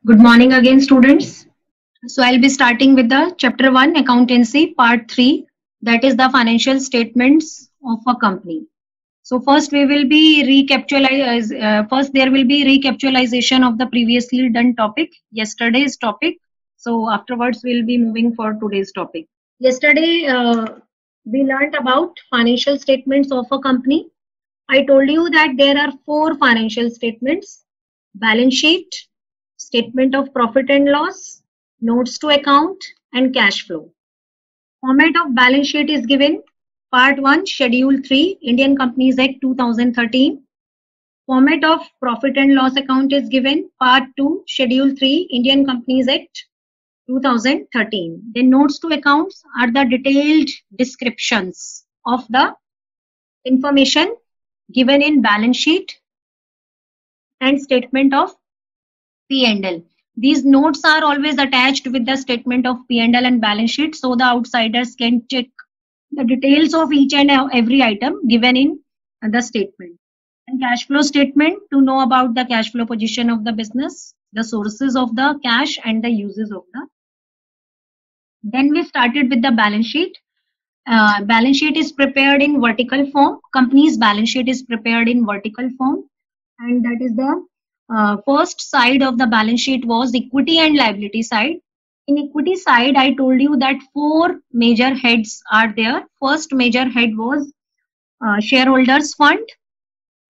Good morning again, students. So I'll be starting with the chapter 1 accountancy part 3, that is the financial statements of a company. So first we will be first there will be recapitalization of the previously done topic, yesterday's topic. So afterwards we'll be moving for today's topic. Yesterday we learned about financial statements of a company. I told you that there are four financial statements: balance sheet, statement of profit and loss, notes to account, and cash flow. Format of balance sheet is given. Part 1, Schedule 3, Indian Companies Act 2013. Format of profit and loss account is given. Part 2, Schedule 3, Indian Companies Act 2013. Then notes to accounts are the detailed descriptions of the information given in balance sheet and statement of P&L. These notes are always attached with the statement of P&L and balance sheet, so the outsiders can check the details of each and every item given in the statement. And cash flow statement, to know about the cash flow position of the business, the sources of the cash and the uses of the. Then we started with the balance sheet. Balance sheet is prepared in vertical form. Company's balance sheet is prepared in vertical form, and that is the first side of the balance sheet was equity and liability side. In equity side, I told you that four major heads are there. First major head was shareholders fund.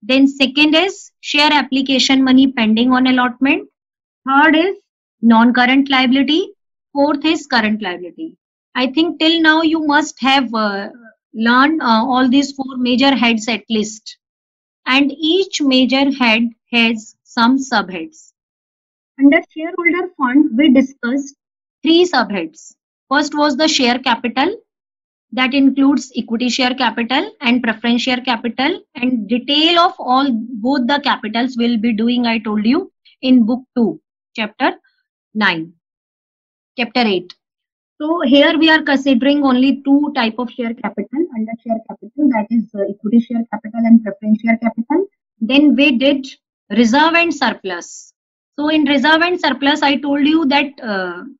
Then second is share application money pending on allotment. Third is non-current liability. Fourth is current liability. I think till now you must have learned all these four major heads at least. And each major head has some subheads. Under shareholder fund, we discussed three subheads. First was the share capital, that includes equity share capital and preference share capital, and detail of all both the capitals will be doing, I told you, in book 2, chapter 8. So here we are considering only two type of share capital under share capital, that is equity share capital and preference share capital. Then we did reserve and surplus. So in reserve and surplus, I told you that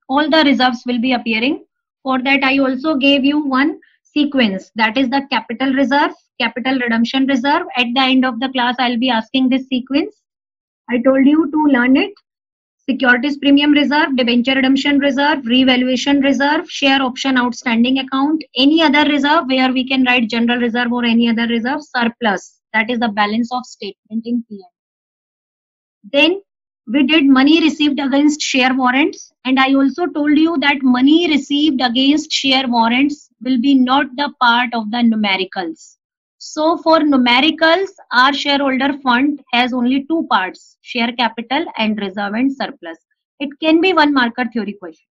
all the reserves will be appearing. For that, I also gave you one sequence, that is the capital reserve, capital redemption reserve. At the end of the class, I'll be asking this sequence. I told you to learn it. Securities premium reserve, debenture redemption reserve, revaluation reserve, share option outstanding account, any other reserve where we can write general reserve or any other reserve, surplus, that is the balance of statement in P&L. Then we did money received against share warrants, and I also told you that money received against share warrants will be not the part of the numericals. So for numericals, our shareholder fund has only two parts, share capital and reserve and surplus. It can be one marker theory question.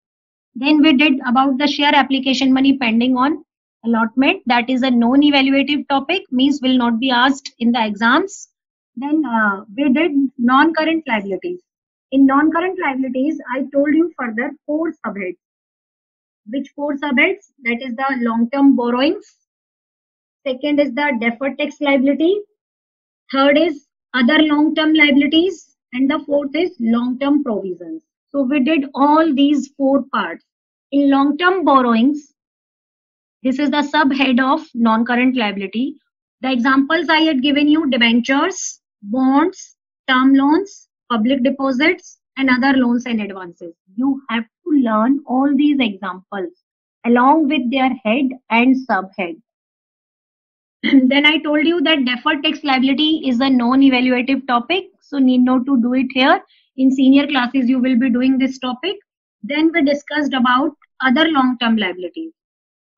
Then we did about the share application money pending on allotment. That is a non-evaluative topic, means will not be asked in the exams. Then we did non-current liabilities. In non-current liabilities, I told you further four subheads. Which four subheads? That is the long-term borrowings. Second is the deferred tax liability. Third is other long-term liabilities. And the fourth is long-term provisions. So we did all these four parts. In long-term borrowings, this is the subhead of non-current liability. The examples I had given you: debentures, bonds, term loans, public deposits, and other loans and advances. You have to learn all these examples along with their head and subhead. Then I told you that deferred tax liability is a non-evaluative topic, so need not to do it here. In senior classes, you will be doing this topic. Then we discussed about other long-term liabilities.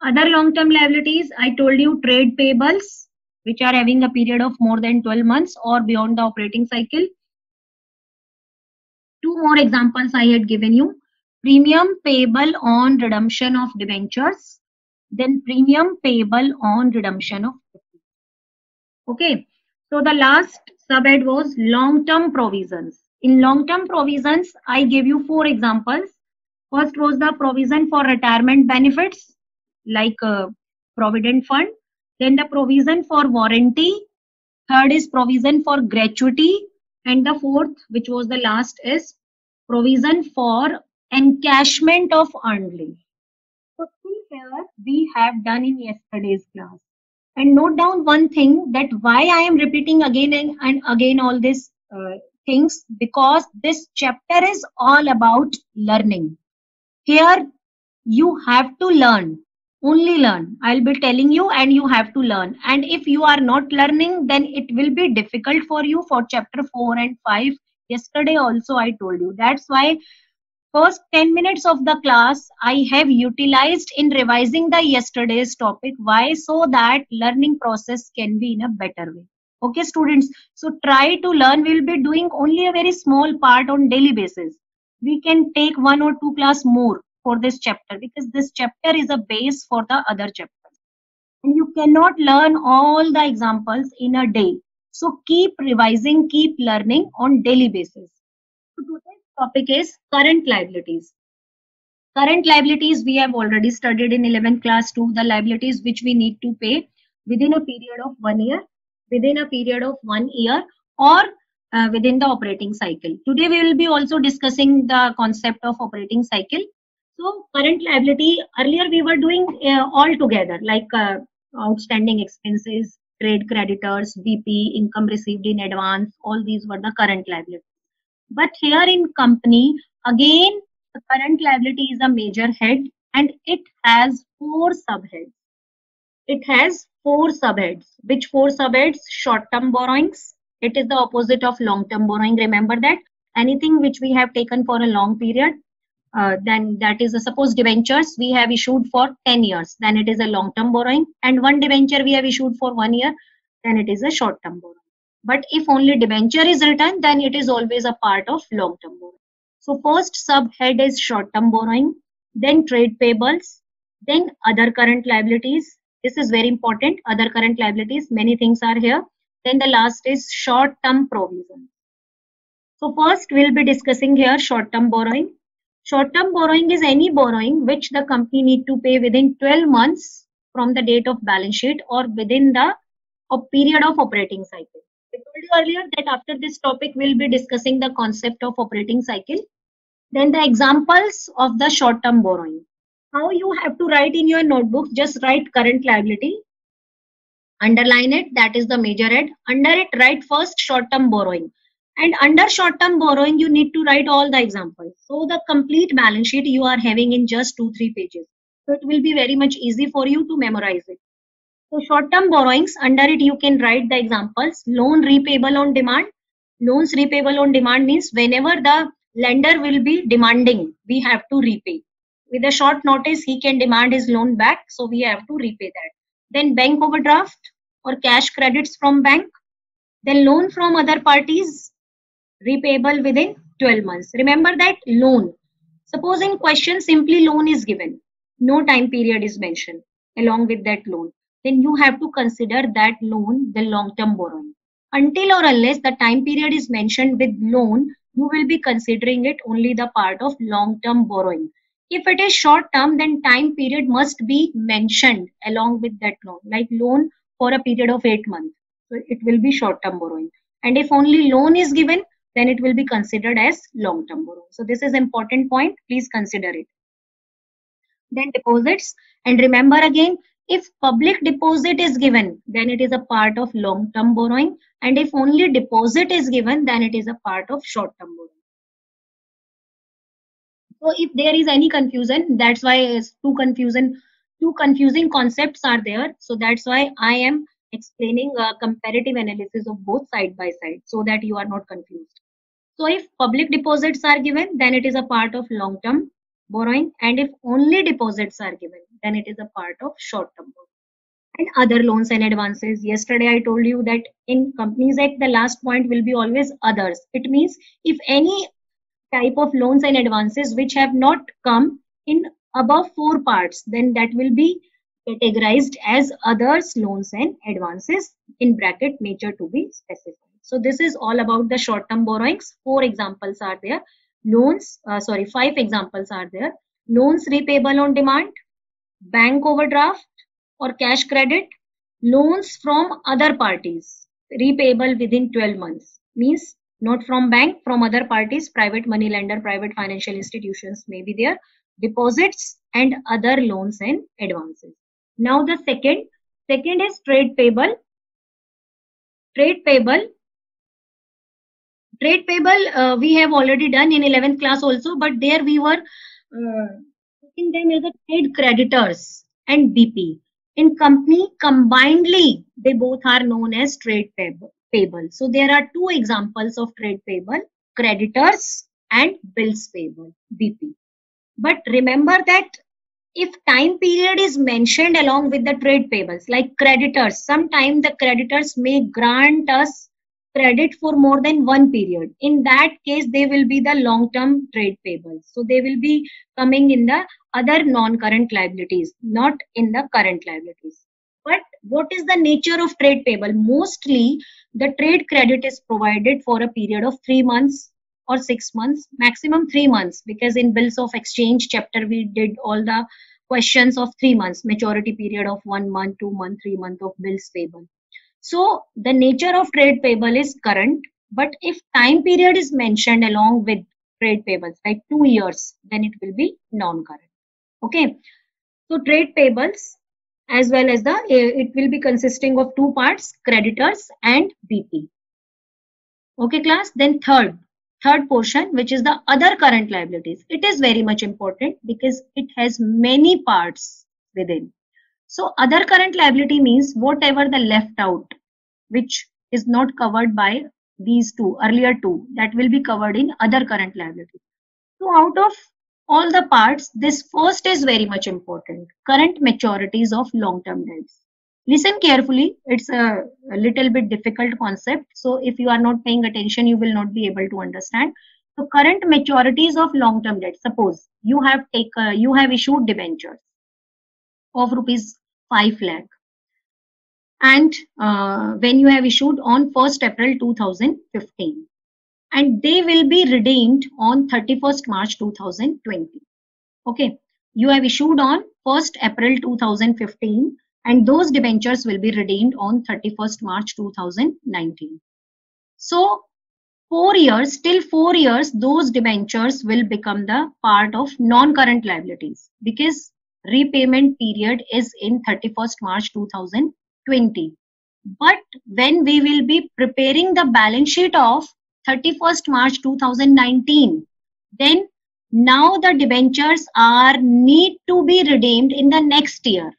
Other long-term liabilities, I told you trade payables, which are having a period of more than 12 months or beyond the operating cycle. Two more examples I had given you: premium payable on redemption of debentures, then premium payable on redemption of equity. Okay, so the last subhead was long-term provisions. In long-term provisions, I gave you four examples. First was the provision for retirement benefits, like provident fund. Then the provision for warranty. Third is provision for gratuity. And the fourth, which was the last, is provision for encashment of earned leave. So see here we have done in yesterday's class. And note down one thing, that why I am repeating again and again all these things, because this chapter is all about learning. Here you have to learn, only learn. I'll be telling you and you have to learn. And if you are not learning, then it will be difficult for you for chapter 4 and 5. Yesterday also I told you. That's why first 10 minutes of the class I have utilized in revising the yesterday's topic. Why? So that learning process can be in a better way. Okay, students. So try to learn. We'll be doing only a very small part on daily basis. We can take 1 or 2 class more for this chapter, because this chapter is a base for the other chapters. And you cannot learn all the examples in a day. So keep revising, keep learning on daily basis. So today's topic is current liabilities. Current liabilities we have already studied in 11th class too. The liabilities which we need to pay within a period of 1 year, within a period of 1 year, or within the operating cycle. Today we will be also discussing the concept of operating cycle. So current liability, earlier we were doing all together, like outstanding expenses, trade creditors, BP, income received in advance, all these were the current liabilities. But here in company, again, the current liability is a major head and it has 4 subheads. It has 4 subheads. Which 4 subheads? Short-term borrowings. It is the opposite of long-term borrowing. Remember that. Anything which we have taken for a long period, then that is, suppose debentures we have issued for 10 years, then it is a long-term borrowing. And one debenture we have issued for 1 year, then it is a short-term borrowing. But if only debenture is written, then it is always a part of long-term borrowing. So first subhead is short-term borrowing, then trade payables, then other current liabilities. This is very important. Other current liabilities, many things are here. Then the last is short-term provision. So first we'll be discussing here short-term borrowing. Short-term borrowing is any borrowing which the company need to pay within 12 months from the date of balance sheet or within the period of operating cycle. I told you earlier that after this topic we'll be discussing the concept of operating cycle. Then the examples of the short-term borrowing. How you have to write in your notebook, just write current liability, underline it, that is the major head. Under it write first short-term borrowing, and under short-term borrowing you need to write all the examples. So the complete balance sheet you are having in just 2-3 pages, so it will be very much easy for you to memorize it. So short-term borrowings, under it you can write the examples. Loan repayable on demand. Loans repayable on demand means whenever the lender will be demanding, we have to repay. With a short notice, he can demand his loan back, so we have to repay that. Then bank overdraft or cash credits from bank. Then loan from other parties, repayable within 12 months. Remember that loan. Suppose in question simply loan is given, no time period is mentioned along with that loan, then you have to consider that loan the long-term borrowing. Until or unless the time period is mentioned with loan, you will be considering it only the part of long-term borrowing. If it is short-term, then time period must be mentioned along with that loan, like loan for a period of 8 months. So it will be short-term borrowing. And if only loan is given, then it will be considered as long-term borrowing. So this is important point. Please consider it. Then deposits. And remember again, if public deposit is given, then it is a part of long-term borrowing. And if only deposit is given, then it is a part of short-term borrowing. So if there is any confusion, that's why two confusing concepts are there. So that's why I am explaining a comparative analysis of both side by side so that you are not confused. So if public deposits are given, then it is a part of long-term borrowing. And if only deposits are given, then it is a part of short-term borrowing. And other loans and advances. Yesterday I told you that in Companies Act, the last point will be always others. It means if any type of loans and advances which have not come in above 4 parts, then that will be categorized as others loans and advances, in bracket nature to be specified. So this is all about the short-term borrowings. 4 examples are there. 5 examples are there. Loans repayable on demand, bank overdraft or cash credit, loans from other parties repayable within 12 months, means not from bank, from other parties, private money lender, private financial institutions may be there, deposits and other loans and advances. Now the second is trade payable. Trade payable we have already done in 11th class also, but there we were taking them as a trade creditors and BP. In company, combinedly, they both are known as trade payable. So there are two examples of trade payable, creditors and bills payable, BP. But remember that if time period is mentioned along with the trade payables, like creditors, sometimes the creditors may grant us credit for more than one period. In that case, they will be the long-term trade payables. So they will be coming in the other non-current liabilities, not in the current liabilities. But what is the nature of trade payable? Mostly, the trade credit is provided for a period of 3 months or 6 months, maximum 3 months, because in bills of exchange chapter we did all the questions of 3 months, maturity period of 1 month, 2 month, 3 month of bills payable. So the nature of trade payable is current, but if time period is mentioned along with trade payables, like 2 years, then it will be non-current. Okay, so trade payables as well as it will be consisting of two parts, creditors and BP. Okay class, then third portion, which is the other current liabilities. It is very much important because it has many parts within. So other current liability means whatever the left out, which is not covered by these two, earlier two, that will be covered in other current liability. So out of all the parts, this first is very much important, current maturities of long-term debts. Listen carefully, it's a little bit difficult concept. So if you are not paying attention, you will not be able to understand. So current maturities of long-term debt. Suppose you have issued debentures of rupees 5 lakh. And when you have issued on 1st April 2015. And they will be redeemed on 31st March 2020. Okay, you have issued on 1st April 2015 and those debentures will be redeemed on 31st March 2019. So 4 years, till 4 years, those debentures will become the part of non-current liabilities because repayment period is in 31st March 2020. But when we will be preparing the balance sheet of 31st March 2019, then now the debentures are need to be redeemed in the next year.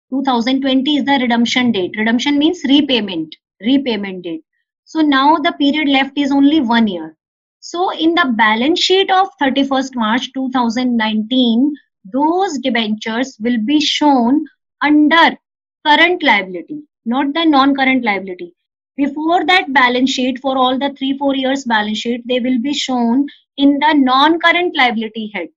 2020 is the redemption date. Redemption means repayment date. So now the period left is only 1 year. So in the balance sheet of 31st March 2019, those debentures will be shown under current liability, not the non-current liability. Before that balance sheet, for all the 3-4 years balance sheet, they will be shown in the non-current liability head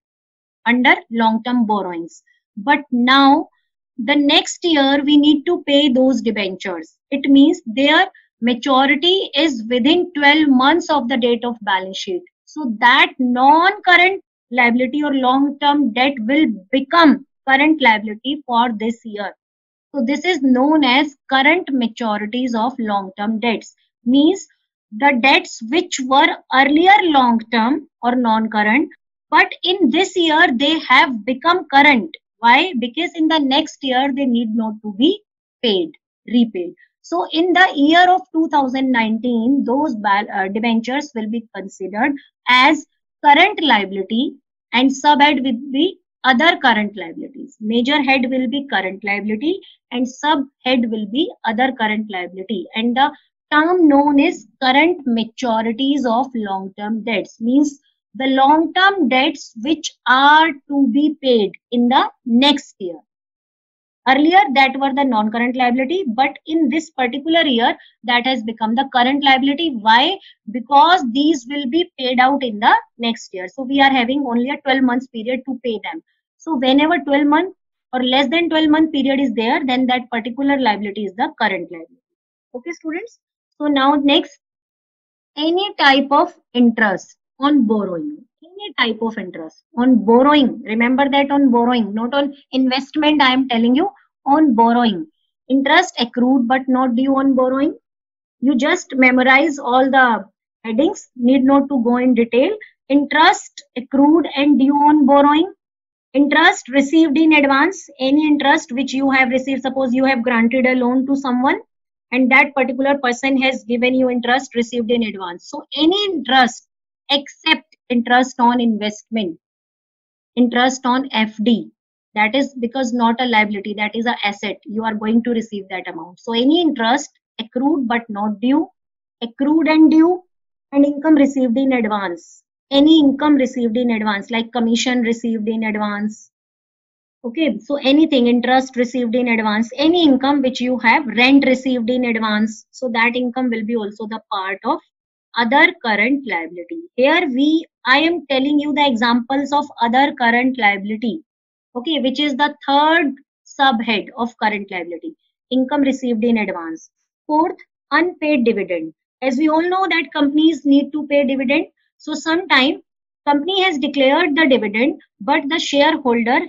under long-term borrowings. But now, the next year, we need to pay those debentures. It means their maturity is within 12 months of the date of balance sheet. So that non-current liability or long-term debt will become current liability for this year. So this is known as current maturities of long-term debts. Means the debts which were earlier long-term or non-current, but in this year they have become current. Why? Because in the next year they need not to be repaid. So in the year of 2019, those debentures will be considered as current liability and subhead will be other current liabilities. Major head will be current liability and subhead will be other current liability. And the term known is current maturities of long-term debts. Means the long-term debts which are to be paid in the next year. Earlier that were the non-current liability, but in this particular year that has become the current liability. Why? Because these will be paid out in the next year. So we are having only a 12 months period to pay them. So whenever 12 month or less than 12 month period is there, then that particular liability is the current liability. Okay students. So now next, any type of interest on borrowing. Any type of interest on borrowing. Remember that on borrowing, not on investment. I am telling you on borrowing. Interest accrued but not due on borrowing. You just memorize all the headings, need not to go in detail. Interest accrued and due on borrowing. Interest received in advance, any interest which you have received. Suppose you have granted a loan to someone and that particular person has given you interest received in advance. So any interest except interest on investment, interest on FD, that is because not a liability, that is an asset, you are going to receive that amount. So any interest accrued but not due, accrued and due, and income received in advance. Any income received in advance like commission received in advance. Okay, so anything, interest received in advance, any income which you have, rent received in advance, so that income will be also the part of other current liability. Here I am telling you the examples of other current liability, okay, which is the third subhead of current liability, income received in advance. Fourth, unpaid dividend. As we all know that companies need to pay dividend, so sometime company has declared the dividend, but the shareholder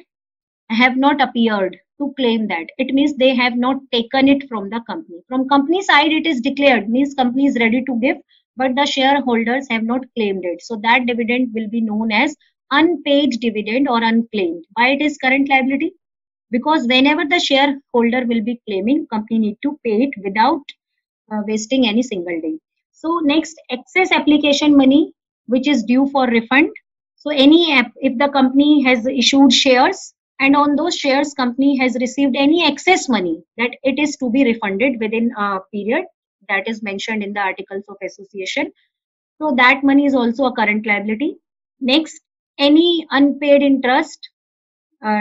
have not appeared to claim that. It means they have not taken it from the company. From company side, it is declared, means company is ready to give, but the shareholders have not claimed it. So that dividend will be known as unpaid dividend or unclaimed. Why it is current liability? Because whenever the shareholder will be claiming, company need to pay it without wasting any single day. So next, excess application money, which is due for refund. So if the company has issued shares and on those shares company has received any excess money, that it is to be refunded within a period that is mentioned in the articles of association. So that money is also a current liability. Next, any unpaid interest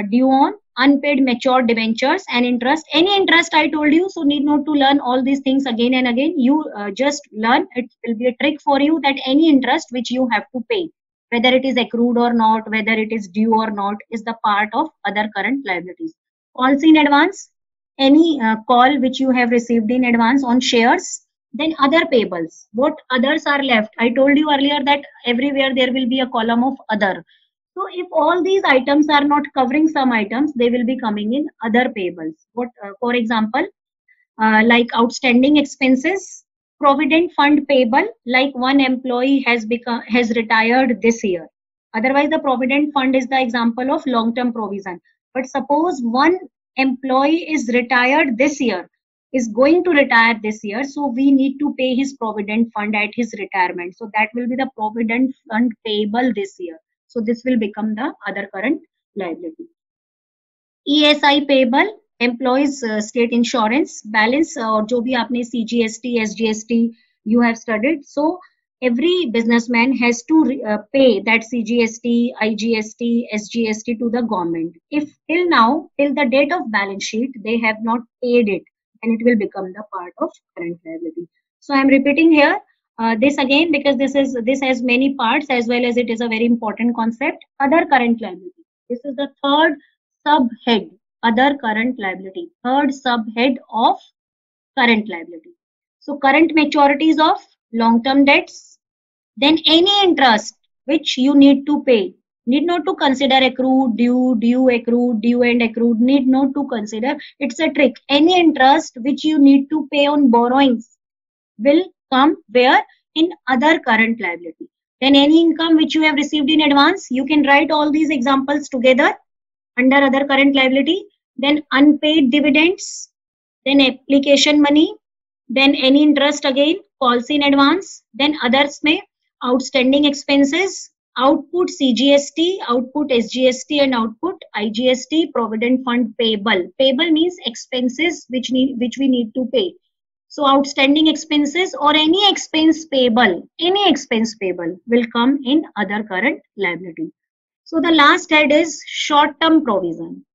due on unpaid matured debentures and interest. Any interest I told you, so need not to learn all these things again and again. You just learn, it will be a trick for you, that any interest which you have to pay, whether it is accrued or not, whether it is due or not, is the part of other current liabilities. Calls in advance, any call which you have received in advance on shares. Then other payables, what others are left. I told you earlier that everywhere there will be a column of other. So if all these items are not covering some items, they will be coming in other payables. What, for example, like outstanding expenses, provident fund payable, like one employee has retired this year. Otherwise, the provident fund is the example of long-term provision. But suppose one employee is retired this year, is going to retire this year, so we need to pay his provident fund at his retirement. So that will be the provident fund payable this year. So this will become the other current liability. ESI payable, employees state insurance balance, और जो भी आपने CGST, SGST you have studied. So every businessman has to pay that CGST, IGST, SGST to the government. If till now, till the date of balance sheet, they have not paid it, then it will become the part of current liability. So I am repeating here this again because this has many parts as well as it is a very important concept. Other current liability. This is the third subhead, other current liability. Third subhead of current liability. So current maturities of long-term debts. Then any interest which you need to pay. Need not to consider accrued, due, accrued, due and accrued. Need not to consider. It's a trick. Any interest which you need to pay on borrowings will come where? In other current liability. Then any income which you have received in advance, you can write all these examples together under other current liability. Then unpaid dividends, then application money, then any interest again, calls in advance, then others may outstanding expenses, output CGST, output SGST and output IGST, provident fund payable. Payable means expenses which we need to pay. So outstanding expenses or any expense payable will come in other current liability. So the last head is short-term provision.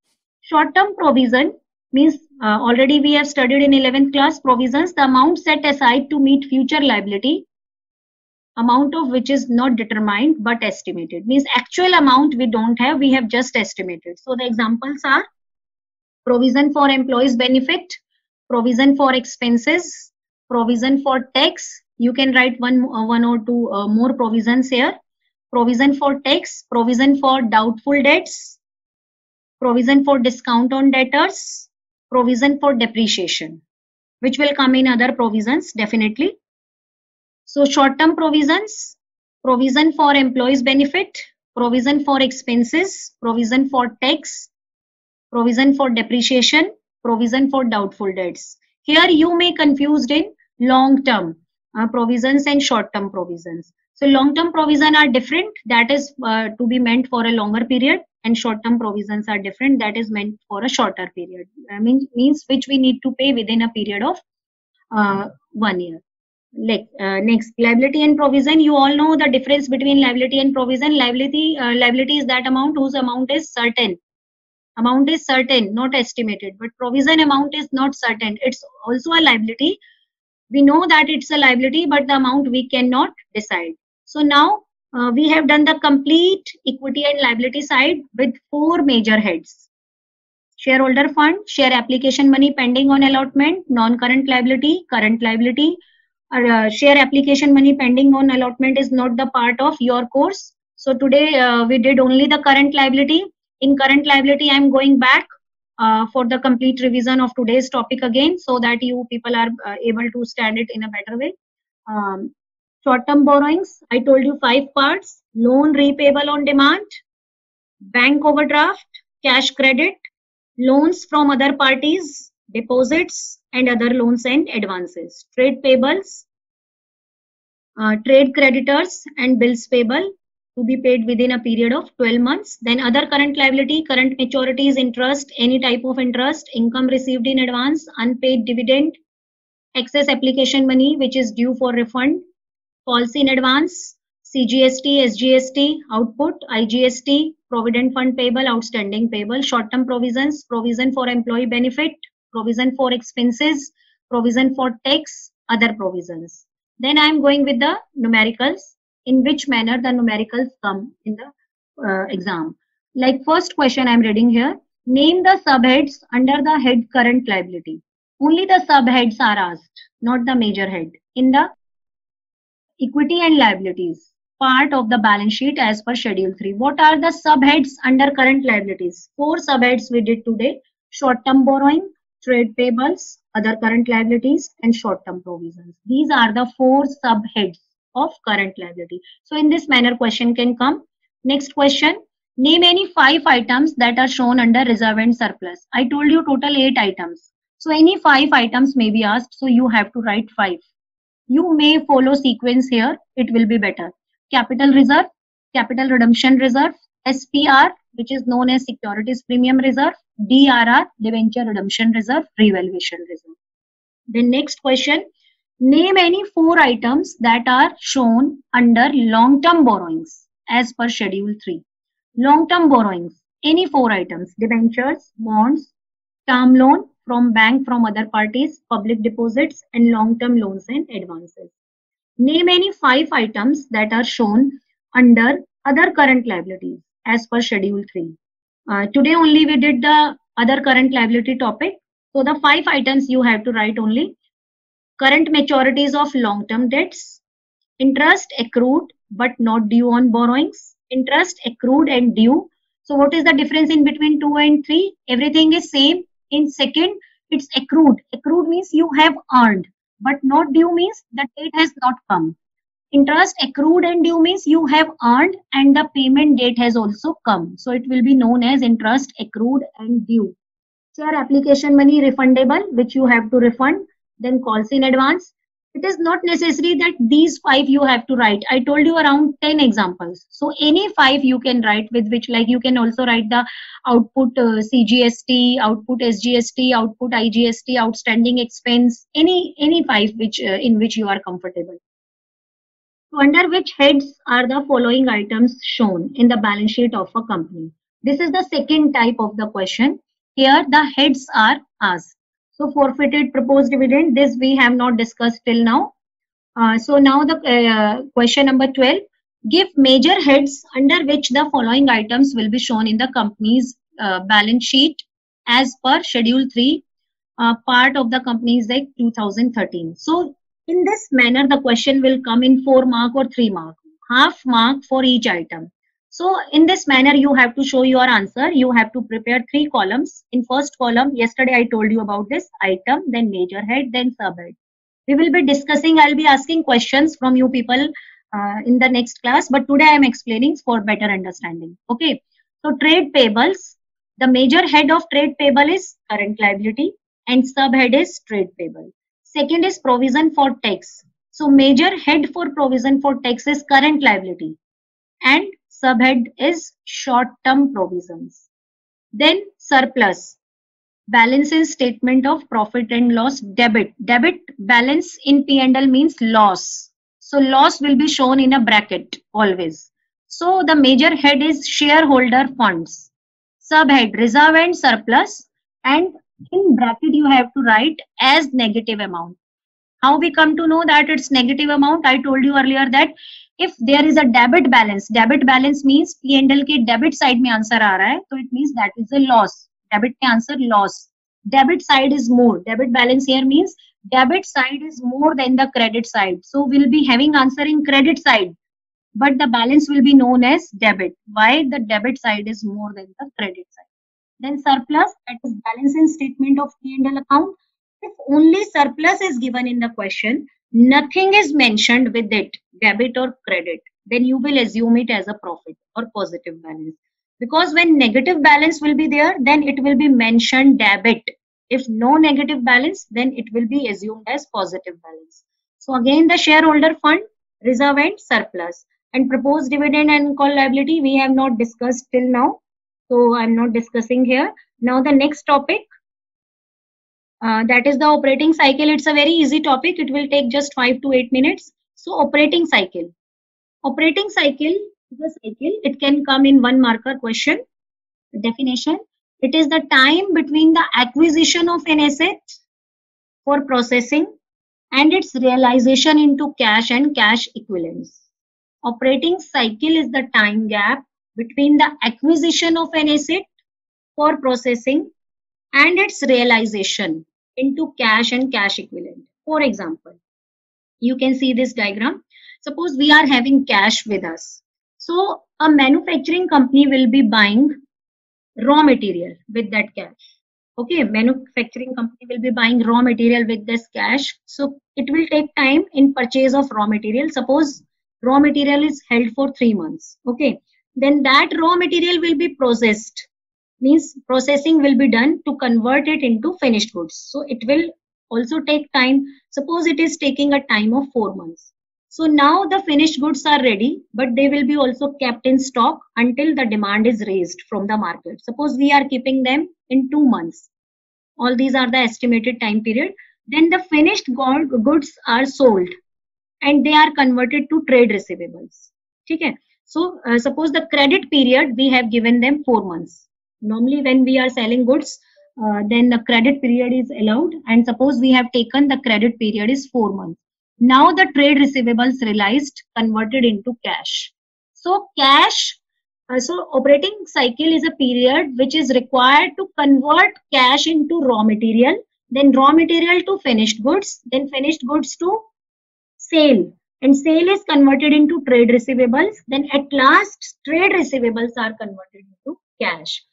Short-term provision means already we have studied in 11th class provisions, the amount set aside to meet future liability, amount of which is not determined but estimated. Means actual amount we don't have, we have just estimated. So the examples are provision for employees benefit, provision for expenses, provision for tax. You can write one or two more provisions here. Provision for tax, provision for doubtful debts, provision for discount on debtors, provision for depreciation, which will come in other provisions definitely. So short-term provisions, provision for employees benefit, provision for expenses, provision for tax, provision for depreciation, provision for doubtful debts. Here you may confused in long-term provisions and short-term provisions. So long-term provision are different, that is to be meant for a longer period, and short-term provisions are different, that is meant for a shorter period. Means which we need to pay within a period of 1 year. Next, liability and provision. You all know the difference between liability and provision. Liability is that amount whose amount is certain. Amount is certain, not estimated. But provision amount is not certain. It's also a liability. We know that it's a liability, but the amount we cannot decide. So now we have done the complete equity and liability side with 4 major heads. Shareholder fund, share application money pending on allotment, non-current liability, current liability. Share application money pending on allotment is not the part of your course. So today we did only the current liability. In current liability, I am going back for the complete revision of today's topic again, so that you people are able to stand it in a better way. Short-term borrowings, I told you 5 parts: loan repayable on demand, bank overdraft, cash credit, loans from other parties, deposits and other loans and advances, trade payables, trade creditors and bills payable to be paid within a period of 12 months. Then other current liability, current maturities, interest, any type of interest, income received in advance, unpaid dividend, excess application money which is due for refund, policy in advance, CGST, SGST, output, IGST, provident fund payable, outstanding payable, short-term provisions, provision for employee benefit, provision for expenses, provision for tax, other provisions. Then I am going with the numericals, in which manner the numericals come in the exam. Like first question I am reading here, name the subheads under the head current liability. Only the subheads are asked, not the major head. In the equity and liabilities part of the balance sheet as per schedule 3, what are the subheads under current liabilities? 4 subheads we did today: short-term borrowing, trade payables, other current liabilities and short-term provisions. These are the 4 subheads of current liability. So in this manner question can come. Next question, name any 5 items that are shown under reserve and surplus. I told you total 8 items. So any 5 items may be asked, so you have to write 5. You may follow sequence here, it will be better. Capital reserve, capital redemption reserve, SPR, which is known as securities premium reserve, DRR, debenture redemption reserve, revaluation reserve. The next question, name any 4 items that are shown under long-term borrowings as per schedule 3. Long-term borrowings, any 4 items: debentures, bonds, term loan from bank, from other parties, public deposits and long-term loans and advances. Name any 5 items that are shown under other current liabilities as per schedule 3. Today only we did the other current liability topic. So the 5 items you have to write only: current maturities of long-term debts, interest accrued but not due on borrowings, interest accrued and due. So what is the difference in between 2 and 3? Everything is same. In second, it's accrued. Accrued means you have earned, but not due means the date has not come. Interest accrued and due means you have earned and the payment date has also come. So it will be known as interest accrued and due. Share application money refundable, which you have to refund. Then calls in advance. It is not necessary that these 5 you have to write. I told you around 10 examples. So any 5 you can write, with which, like, you can also write the output CGST, output SGST, output IGST, outstanding expense, any 5 which in which you are comfortable. So under which heads are the following items shown in the balance sheet of a company? This is the second type of the question. Here the heads are asked. So forfeited proposed dividend, this we have not discussed till now. So now the question number 12, give major heads under which the following items will be shown in the company's balance sheet as per schedule 3, part of the Companies Act 2013. So in this manner the question will come in 4 mark or 3 mark, half mark for each item. So in this manner you have to show your answer. You have to prepare 3 columns. In first column, yesterday I told you about this: item, then major head, then subhead. We will be discussing, I'll be asking questions from you people in the next class, but today I am explaining for better understanding. Okay, so trade payables, the major head of trade payable is current liability and subhead is trade payable. Second is provision for tax. So major head for provision for tax is current liability and subhead is short-term provisions. Then surplus, balance in statement of profit and loss, debit. Debit balance in P&L means loss. So loss will be shown in a bracket always. So the major head is shareholder funds. Subhead reserve and surplus, and in bracket you have to write as negative amount. How we come to know that it's negative amount? I told you earlier that if there is a debit balance means P&L के debit side में answer आ रहा है, तो it means that is a loss. Debit के answer loss. Debit side is more. Debit balance here means debit side is more than the credit side. So we'll be having answer in credit side, but the balance will be known as debit. Why? The debit side is more than the credit side. Then surplus, that is balance in statement of P&L account. If only surplus is given in the question, nothing is mentioned with it, debit or credit, then you will assume it as a profit or positive balance. Because when negative balance will be there, then it will be mentioned debit. If no negative balance, then it will be assumed as positive balance. So again, the shareholder fund, reserve and surplus. And proposed dividend and call liability, we have not discussed till now. So I'm not discussing here. Now the next topic, that is the operating cycle. It's a very easy topic. It will take just 5 to 8 minutes. So operating cycle. Operating cycle is a cycle. It can come in 1 marker question. Definition. It is the time between the acquisition of an asset for processing and its realization into cash and cash equivalents. Operating cycle is the time gap between the acquisition of an asset for processing and its realization into cash and cash equivalent. For example, you can see this diagram. Suppose we are having cash with us. So a manufacturing company will be buying raw material with that cash. Okay, manufacturing company will be buying raw material with this cash. So it will take time in purchase of raw material. Suppose raw material is held for 3 months. Okay, then that raw material will be processed. Means processing will be done to convert it into finished goods. So it will also take time. Suppose it is taking a time of 4 months. So now the finished goods are ready, but they will be also kept in stock until the demand is raised from the market. Suppose we are keeping them in 2 months. All these are the estimated time period. Then the finished goods are sold and they are converted to trade receivables. Okay. So suppose the credit period, we have given them 4 months. Normally when we are selling goods, then the credit period is allowed, and suppose we have taken the credit period is 4 months. Now the trade receivables realized, converted into cash. So cash, so operating cycle is a period which is required to convert cash into raw material, then raw material to finished goods, then finished goods to sale, and sale is converted into trade receivables, then at last trade receivables are converted into cash.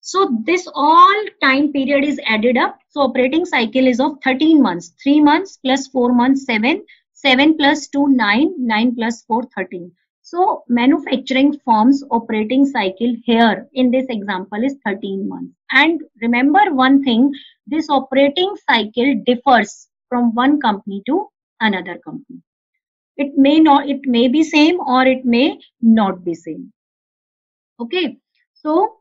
So this all time period is added up. So operating cycle is of 13 months. 3 months plus 4 months, 7. 7 plus 2, 9. 9 plus 4, 13. So manufacturing firm's operating cycle here in this example is 13 months. And remember one thing, this operating cycle differs from one company to another company. It may be same or it may not be same. Okay. So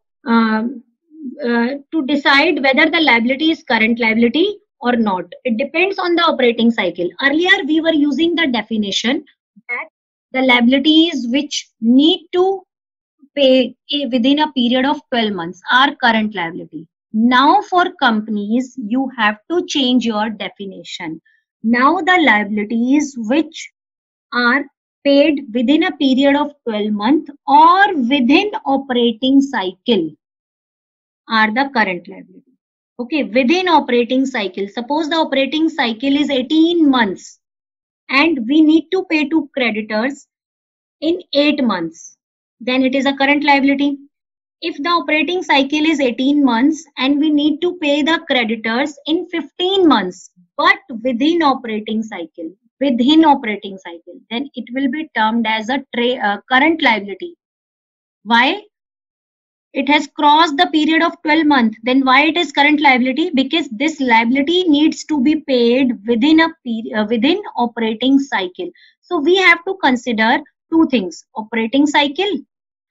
to decide whether the liability is current liability or not, it depends on the operating cycle. Earlier we were using the definition that the liabilities which need to pay within a period of 12 months are current liability. Now for companies, you have to change your definition. Now the liabilities which are paid within a period of 12 months or within operating cycle are the current liability. Okay, within operating cycle, suppose the operating cycle is 18 months and we need to pay to creditors in 8 months, then it is a current liability. if the operating cycle is 18 months and we need to pay the creditors in 15 months, but within operating cycle, then it will be termed as a current liability. Why? It has crossed the period of 12 months. Then why it is current liability? Because this liability needs to be paid within a within operating cycle. So we have to consider two things: operating cycle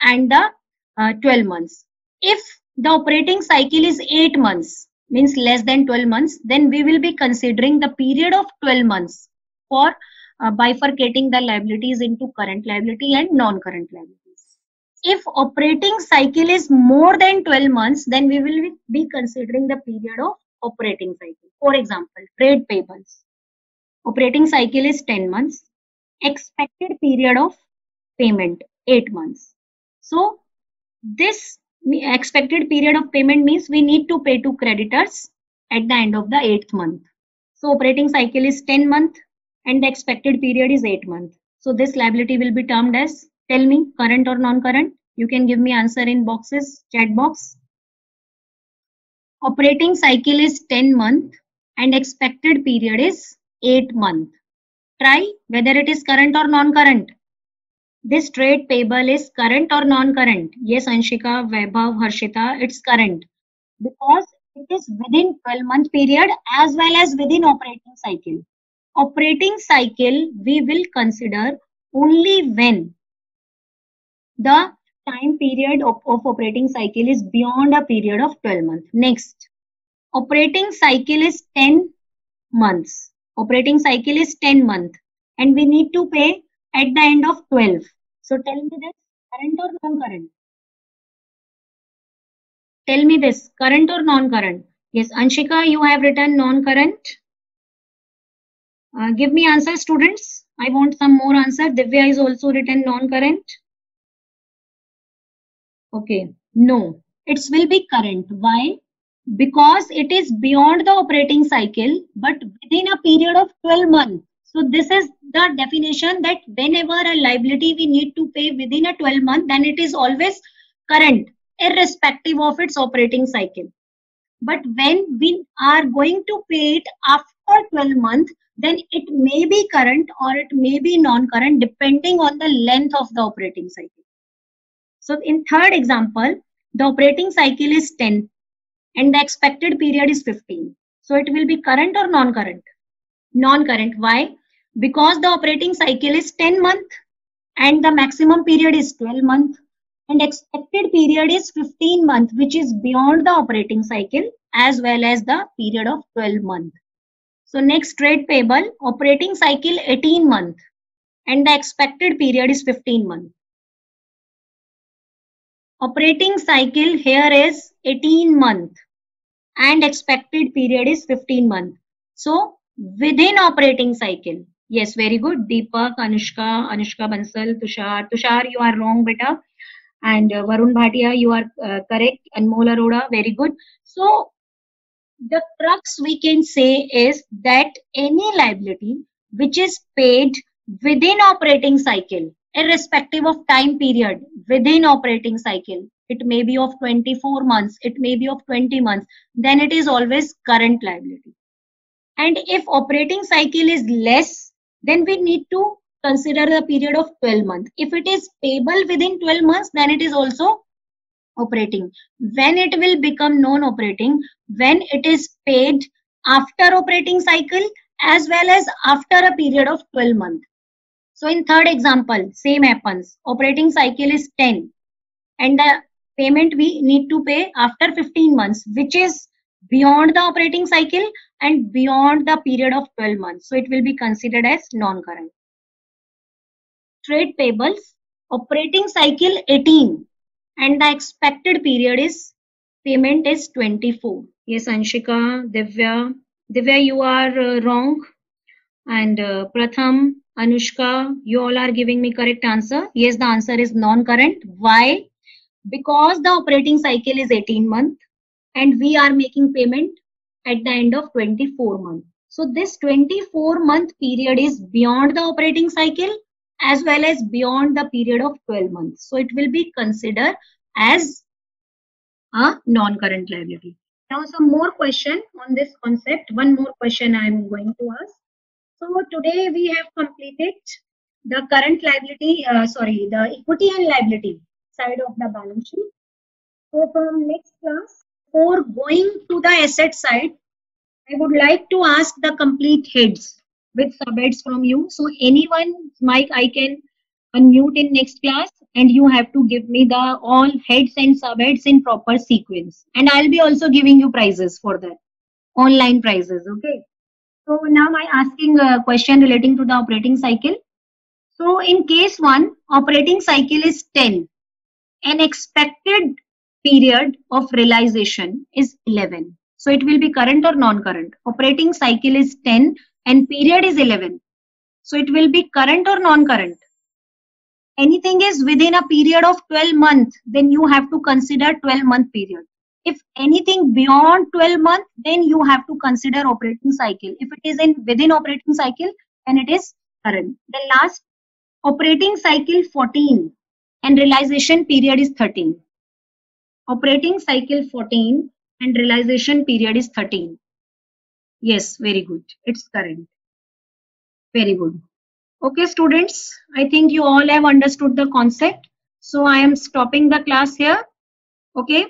and the 12 months. If the operating cycle is 8 months, means less than 12 months, then we will be considering the period of 12 months for bifurcating the liabilities into current liability and non-current liabilities. If operating cycle is more than 12 months, then we will be considering the period of operating cycle. For example, trade payables. Operating cycle is 10 months. Expected period of payment 8 months. So this expected period of payment means we need to pay to creditors at the end of the 8th month. So operating cycle is 10 months and the expected period is 8 months. So this liability will be termed as, tell me, current or non-current? You can give me answer in boxes, chat box. Operating cycle is 10 months and expected period is 8 months. Try whether it is current or non-current. This trade payable is current or non-current? Yes, Anshika, Vaibhav, Harshita, it's current because it is within 12-month period as well as within operating cycle. Operating cycle we will consider only when the time period of operating cycle is beyond a period of 12 months. Next, operating cycle is 10 months. Operating cycle is 10 months and we need to pay at the end of 12. So tell me this, current or non-current? Tell me this, current or non-current? Yes, Anshika, you have written non-current. Give me answer, students. I want some more answer. Divya is also written non-current. Okay, no, it will be current. Why? Because it is beyond the operating cycle, but within a period of 12 months. So this is the definition that whenever a liability we need to pay within a 12 month, then it is always current, irrespective of its operating cycle. But when we are going to pay it after 12 months, then it may be current or it may be non-current depending on the length of the operating cycle. So in third example, the operating cycle is 10 and the expected period is 15. So it will be current or non-current? Non-current. Why? Because the operating cycle is 10 months and the maximum period is 12 months and expected period is 15 months, which is beyond the operating cycle as well as the period of 12 months. So next, trade payable, operating cycle 18 months and the expected period is 15 months. Operating cycle here is 18 months and expected period is 15 months. So within operating cycle, yes, very good. Deepak, Anushka Bansal, Tushar, you are wrong, beta. And Varun Bhatia, you are correct. Anmol Arora, very good. So the crux we can say is that any liability which is paid within operating cycle, irrespective of time period, within operating cycle, it may be of 24 months, it may be of 20 months, then it is always current liability. And if operating cycle is less, then we need to consider the period of 12 months. If it is payable within 12 months, then it is also operating. When it will become non-operating? When it is paid after operating cycle as well as after a period of 12 months. So in third example, same happens. Operating cycle is 10 and the payment we need to pay after 15 months, which is beyond the operating cycle and beyond the period of 12 months. So it will be considered as non-current. Trade payables, operating cycle 18 and the expected period is payment is 24. Yes, Anshika, Divya, you are wrong. And Pratham, Anushka, you all are giving me correct answer. Yes, the answer is non-current. Why? Because the operating cycle is 18 months and we are making payment at the end of 24 months. So this 24-month period is beyond the operating cycle as well as beyond the period of 12 months. So it will be considered as a non-current liability. Now some more question on this concept. One more question I am going to ask. So today we have completed the current liability, the equity and liability side of the balance sheet. So from next class, before going to the asset side, I would like to ask the complete heads with subheads from you. So anyone, Mike, I can unmute in next class, and you have to give me the all heads and subheads in proper sequence. And I'll be also giving you prizes for that, online prizes. Okay. So now I asking a question relating to the operating cycle. So in case one, operating cycle is 10. An expected period of realization is 11. So it will be current or non-current. Operating cycle is 10 and period is 11. So it will be current or non-current. Anything is within a period of 12 months, then you have to consider 12-month period. If anything beyond 12 months, then you have to consider operating cycle. If it is within operating cycle, then it is current. The last, operating cycle 14 and realization period is 13. Operating cycle 14 and realization period is 13. Yes, very good. It's current. Very good. Okay, students, I think you all have understood the concept. So I am stopping the class here. Okay.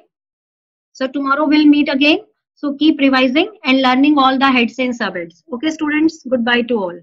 So tomorrow we'll meet again. So keep revising and learning all the heads and subheads. Okay, students, goodbye to all.